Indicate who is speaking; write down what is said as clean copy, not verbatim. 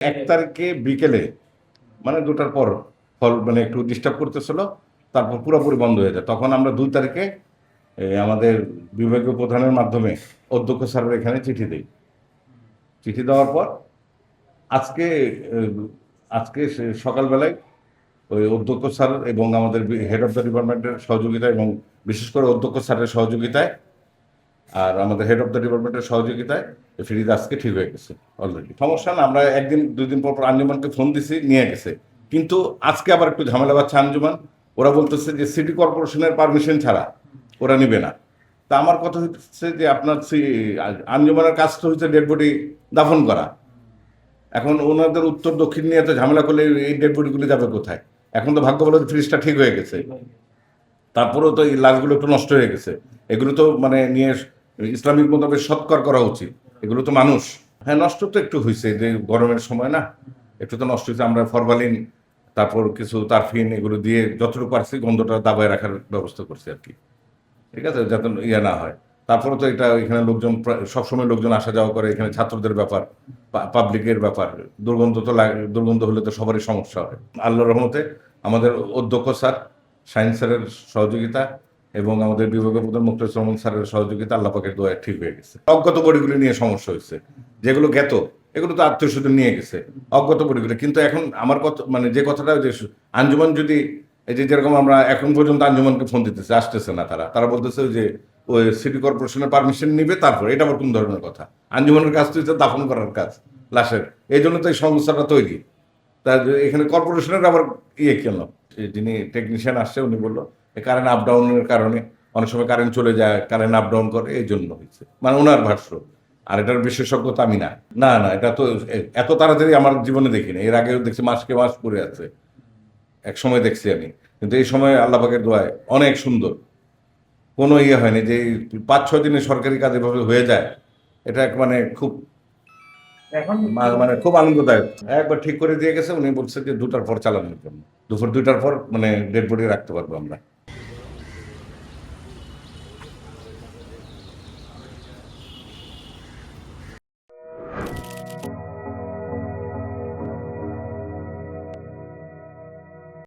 Speaker 1: 1 তারিখে বিকেলে মানে 2টার পর ফল মানে একটু ডিস্টার্ব করতেছিল, তারপর পুরোপুরি বন্ধ হয়ে যায়। তখন আমরা 2 তারিখে আমাদের বিভাগীয় প্রধানের মাধ্যমে অধ্যক্ষ স্যারের এখানে চিঠি দিই। চিঠি দেওয়ার পর আজকে আজকে সকালবেলায় ওই অধ্যক্ষ স্যার এবং আমাদের হেড অফ দ্য ডিপার্টমেন্টের সহযোগিতায় এবং বিশেষ করে অধ্যক্ষ স্যারের সহযোগিতায় আর আমাদের হেড অফ দ্য ডিপার্টমেন্টের সহযোগিতায় ফ্রিজ আজকে ঠিক হয়ে গেছে অলরেডি। সমস্যা না, আমরা 1-2 দিন পর আঞ্জুমানকে ফোন দিছি, নিয়ে গেছে। কিন্তু আজকে আবার একটু ঝামেলা পাচ্ছে আঞ্জুমান। ওরা বলতেছে যে সিটি কর্পোরেশনের পারমিশন ছাড়া ওরা নিবে না। তা আমার কথা হচ্ছে যে আপনার আঞ্জুমানের কাজ তো হচ্ছে ডেড বডি দাফন করা। এখন ওনাদের উত্তর দক্ষিণ নিয়ে তো ঝামেলা করলে এই ডেড বডিগুলি যাবে কোথায়? এখন তো ভাগ্য ভালো ফ্রিজটা ঠিক হয়ে গেছে, তারপরেও তো এই লাশগুলো একটু নষ্ট হয়ে গেছে। এগুলো তো মানে নিয়ে ইসলামিক মোতাবেক সৎকার করা উচিত। এগুলো তো মানুষ। হ্যাঁ, নষ্ট তো একটু হয়েছে, যে গরমের সময় না, একটু তো নষ্ট হয়েছে। আমরা ফরমালিন, তারপর কিছু তারফিন এগুলো দিয়ে যতটুকু পারছি গন্ধটা দাবায় রাখার ব্যবস্থা করছি আর কি। ঠিক আছে, যাতে ইয়ে না হয়। তারপরে তো এটা এখানে লোকজন সবসময় লোকজন আসা যাওয়া করে, এখানে ছাত্রদের ব্যাপার, পাবলিকের ব্যাপার, দুর্গন্ধ তো দুর্গন্ধ হলে তো সবারই সমস্যা হয়। আল্লাহর রহমতে আমাদের অধ্যক্ষ স্যার, শাহিন স্যারের সহযোগিতা এবং আমাদের বিভাগীয় প্রধান মুক্তার রহমান স্যারের সহযোগিতা, আল্লাহ পাকের দোয়ায় ঠিক হয়ে গেছে। অজ্ঞাত বডিগুলি নিয়ে সমস্যা হয়েছে, যেগুলো জ্ঞাত এগুলো তো আত্মীয় স্বজন নিয়ে গেছে, অজ্ঞাত বডিগুলি। কিন্তু এখন আমার কথা মানে যে কথাটা, যে আঞ্জুমান যদি এই যে যেরকম আমরা এখন পর্যন্ত আঞ্জুমানকে ফোন দিতেছে, আসতেছে না, তারা বলতেছে যে ওই সিটি কর্পোরেশনের পারমিশন নিবে তারপর। এটা আবার কোন ধরনের কথা? আঞ্জুমানের কাজ তো হচ্ছে দাফন করার কাজ লাশের, এই জন্য তো এই সংস্থাটা তৈরি। তা এখানে কর্পোরেশনের আবার ইয়ে কেন? যিনি টেকনিশিয়ান আসছে উনি বললো কারেন্ট আপ ডাউনের কারণে অনেক সময় কারেন্ট চলে যায়, কারেন্ট আপ ডাউন করে, এই জন্য হয়েছে, মানে ওনার ভাষ্য। আর এটার বিশেষজ্ঞতা আমি না। না না, এটা তো এত তাড়াতাড়ি আমার জীবনে দেখিনি। এর আগেও দেখছি মাসকে মাস পড়ে আছে, এক সময় দেখছি আমি। কিন্তু এই সময় আল্লাহ পাকের দোয়ায় অনেক সুন্দর, কোনো ইয়ে হয়নি যে 5-6 দিনে সরকারি কাজ এভাবে হয়ে যায়। এটা এক মানে খুব এখন মানে খুব আনন্দদায়ক। একবার ঠিক করে দিয়ে গেছে, উনি বলছে যে 2টার পর চালানোর জন্য, দুপুর 2টার পর মানে ডেড বডি রাখতে পারবো আমরা।